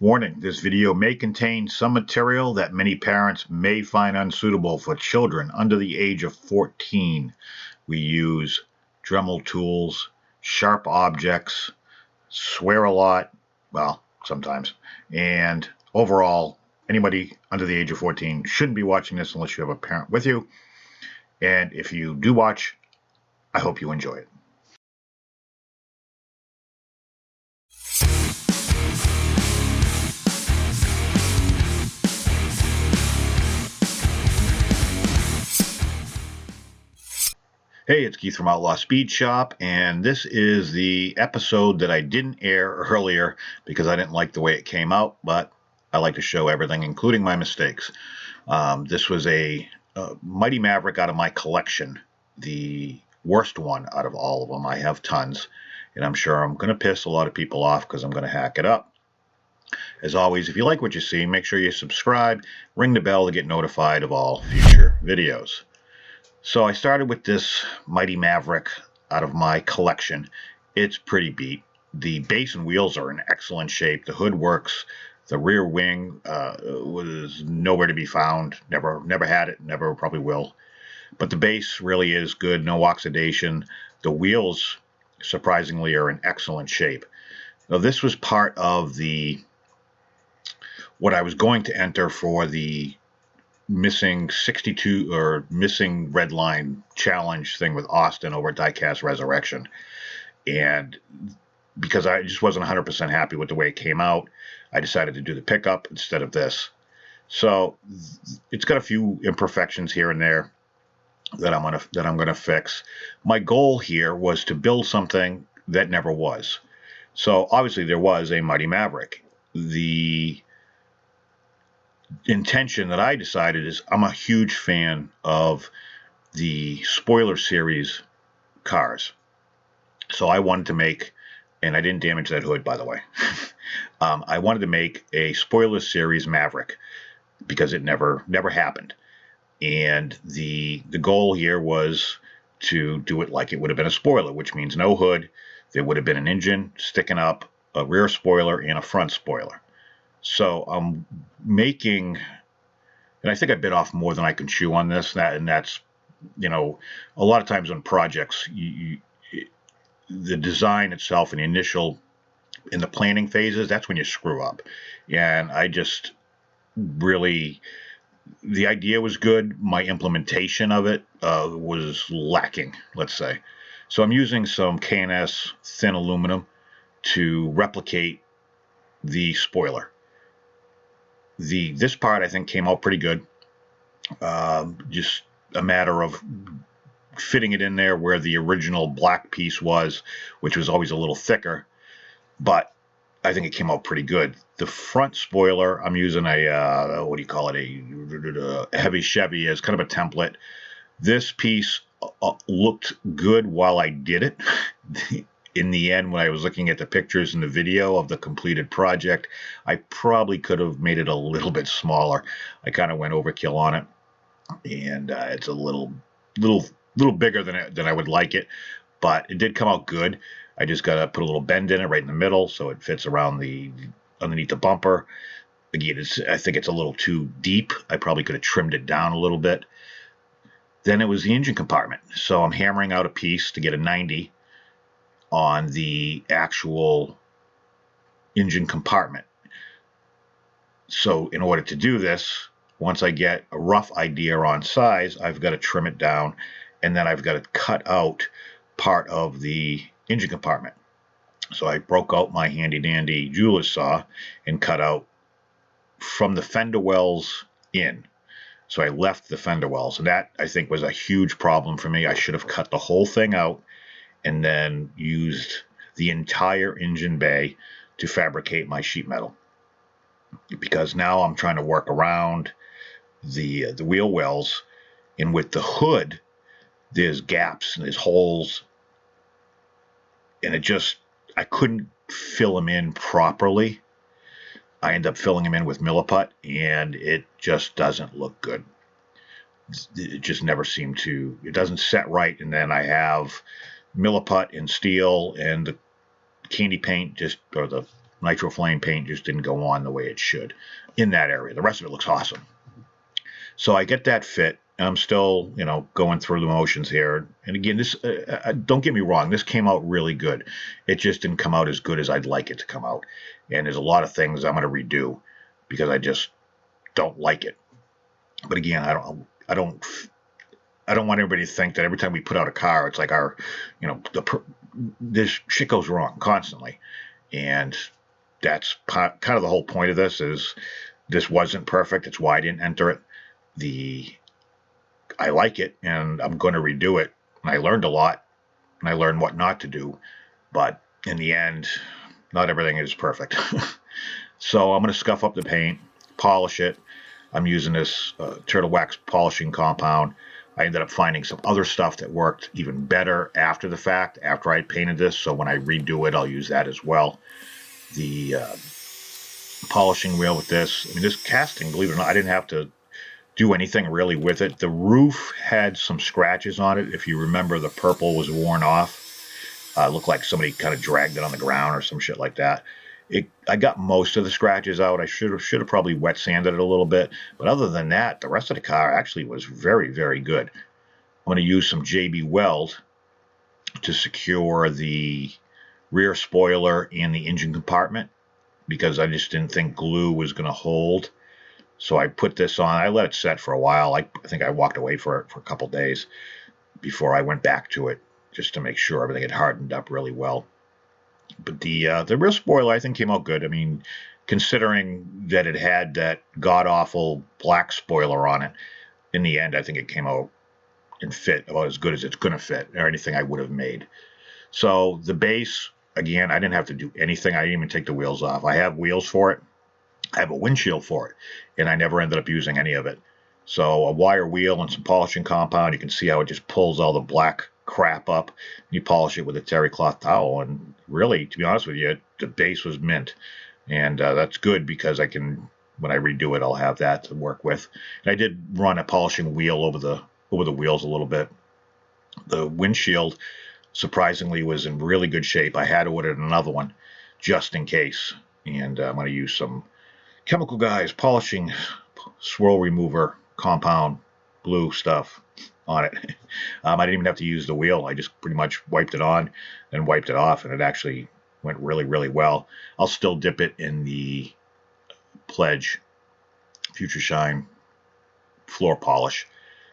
Warning, this video may contain some material that many parents may find unsuitable for children under the age of 14. We use Dremel tools, sharp objects, swear a lot, well, sometimes, and overall, anybody under the age of 14 shouldn't be watching this unless you have a parent with you. And if you do watch, I hope you enjoy it. Hey, it's Keith from Outlaw Speed Shop, and this is the episode that I didn't air earlier because I didn't like the way it came out, but I like to show everything, including my mistakes. This was a Mighty Maverick out of my collection, the worst one out of all of them. I have tons, and I'm sure I'm going to piss a lot of people off because I'm going to hack it up. As always, if you like what you see, make sure you subscribe, ring the bell to get notified of all future videos. So I started with this Mighty Maverick out of my collection. It's pretty beat. The base and wheels are in excellent shape. The hood works. The rear wing was nowhere to be found. Never had it. Never probably will. But the base really is good. No oxidation. The wheels, surprisingly, are in excellent shape. Now, this was part of what I was going to enter for the missing 62 or missing red line challenge thing with Austin over at Diecast Resurrection. And because I just wasn't 100% happy with the way it came out, I decided to do the pickup instead of this. So it's got a few imperfections here and there that I'm gonna fix. My goal here was to build something that never was. So obviously there was a Mighty Maverick. The intention that I decided is I'm a huge fan of the spoiler series cars. So I wanted to make, and I didn't damage that hood, by the way. I wanted to make a spoiler series Maverick because it never happened. And the goal here was to do it like it would have been a spoiler, which means no hood. There would have been an engine sticking up, a rear spoiler, and a front spoiler. So I'm making, and I think I bit off more than I can chew on this. And that's, a lot of times on projects, the design itself and the initial, in the planning phases, that's when you screw up. And I just really, the idea was good. My implementation of it was lacking, let's say. So I'm using some K&S thin aluminum to replicate the spoiler. This part I think came out pretty good. Just a matter of fitting it in there where the original black piece was, which was always a little thicker, but I think it came out pretty good. The front spoiler, I'm using a heavy Chevy as kind of a template. This piece looked good while I did it. In the end, when I was looking at the pictures and the video of the completed project, I probably could have made it a little bit smaller. I kind of went overkill on it, and it's a little bigger than I would like it, but it did come out good. I just got to put a little bend in it right in the middle so it fits around underneath the bumper. Again, I think it's a little too deep. I probably could have trimmed it down a little bit. Then it was the engine compartment. So I'm hammering out a piece to get a 90 on the actual engine compartment. So in order to do this, once I get a rough idea on size, I've got to trim it down, and then I've got to cut out part of the engine compartment. So I broke out my handy dandy jeweler's saw and cut out from the fender wells in. So I left the fender wells, and that I think was a huge problem for me. I should have cut the whole thing out and then used the entire engine bay to fabricate my sheet metal. Because now I'm trying to work around the wheel wells, and with the hood, there's gaps and there's holes, and I couldn't fill them in properly. I end up filling them in with Milliput, and it just doesn't look good. It just never seemed to, it doesn't set right, and then I have Milliput and steel and the candy paint, or the nitro flame paint just didn't go on the way it should in that area. The rest of it looks awesome. So I get that fit. I'm still, going through the motions here. And again, this, don't get me wrong, this came out really good. It just didn't come out as good as I'd like it to come out. And there's a lot of things I'm going to redo because I just don't like it. But again, I don't want everybody to think that every time we put out a car, it's like this shit goes wrong constantly. And that's kind of the whole point of this is this wasn't perfect. It's why I didn't enter it. I like it, and I'm going to redo it. And I learned a lot, and I learned what not to do. But in the end, not everything is perfect. So I'm going to scuff up the paint, polish it. I'm using this turtle wax polishing compound. I ended up finding some other stuff that worked even better after the fact, after I painted this. So when I redo it, I'll use that as well. The polishing wheel with this, this casting, believe it or not, I didn't have to do anything really with it. The roof had some scratches on it. If you remember, the purple was worn off. It looked like somebody kind of dragged it on the ground or some shit like that. I got most of the scratches out. I should have probably wet sanded it a little bit. But other than that, the rest of the car actually was very, very good. I'm going to use some JB Weld to secure the rear spoiler and the engine compartment because I just didn't think glue was going to hold. So I put this on. I let it set for a while. I think I walked away for a couple days before I went back to it just to make sure everything had hardened up really well. But the rear spoiler, I think, came out good. Considering that it had that god-awful black spoiler on it, in the end, I think it came out and fit about as good as it's going to fit or anything I would have made. So the base, again, I didn't have to do anything. I didn't even take the wheels off. I have wheels for it. I have a windshield for it, and I never ended up using any of it. So a wire wheel and some polishing compound, you can see how it just pulls all the black crap up. You polish it with a terry cloth towel, and really, to be honest with you, the base was mint. And that's good because when I redo it, I'll have that to work with. And I did run a polishing wheel over the wheels a little bit. The windshield, surprisingly, was in really good shape. I had ordered another one just in case. And I'm going to use some Chemical Guys polishing swirl remover compound blue stuff on it. I didn't even have to use the wheel. I just pretty much wiped it on and wiped it off, and it actually went really, really well. I'll still dip it in the Pledge Future Shine floor polish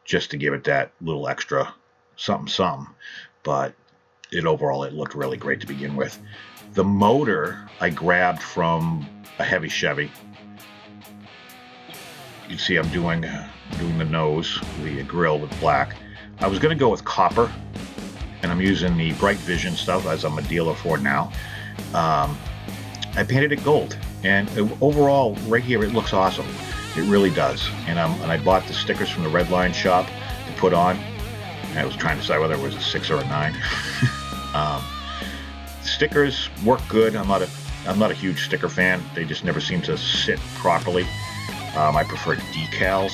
just to give it that little extra something. But overall, it looked really great to begin with. The motor I grabbed from a heavy Chevy. You can see I'm doing the nose, the grill with black. I was going to go with copper, and I'm using the Bright Vision stuff as I'm a dealer for now. I painted it gold, and overall, right here, it looks awesome. It really does. And I bought the stickers from the Red Line shop to put on. And I was trying to decide whether it was a 6 or a 9. Stickers work good. I'm not a huge sticker fan. They just never seem to sit properly. I prefer decals.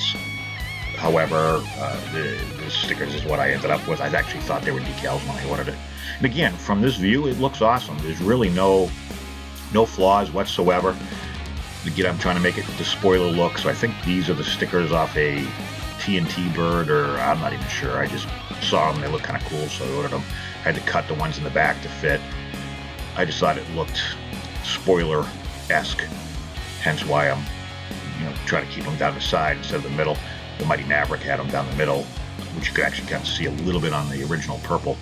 However, the stickers is what I ended up with. I actually thought they were decals when I ordered it. And again, from this view, it looks awesome. There's really no flaws whatsoever. Again, I'm trying to make it the spoiler look, so I think these are the stickers off a TNT bird, or I'm not even sure. I just saw them. They look kind of cool, so I ordered them. I had to cut the ones in the back to fit. I just thought it looked spoiler-esque, hence why I'm trying to keep them down the side instead of the middle. The Mighty Maverick had them down the middle, which you could actually kind of see a little bit on the original purple.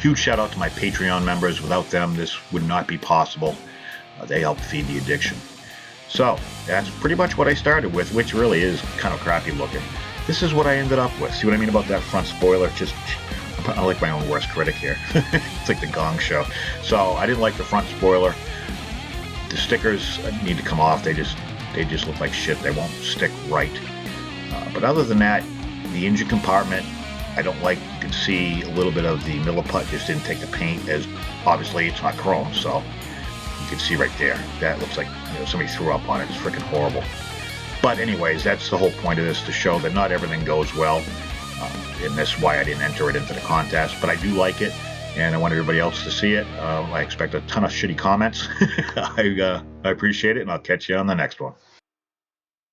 Huge shout out to my Patreon members. Without them, this would not be possible. They help feed the addiction. So that's pretty much what I started with, which really is kind of crappy looking. This is what I ended up with. See what I mean about that front spoiler? I like my own worst critic here. It's like the Gong Show. So I didn't like the front spoiler. The stickers need to come off. They just look like shit. They won't stick right. But other than that, the engine compartment, I don't like. You can see a little bit of the milliput just didn't take the paint, as obviously it's not chrome, so you can see right there. That looks like somebody threw up on it. It's freaking horrible. But anyways, that's the whole point of this, to show that not everything goes well. And that's why I didn't enter it into the contest. But I do like it. and I want everybody else to see it. I expect a ton of shitty comments. I appreciate it, and I'll catch you on the next one.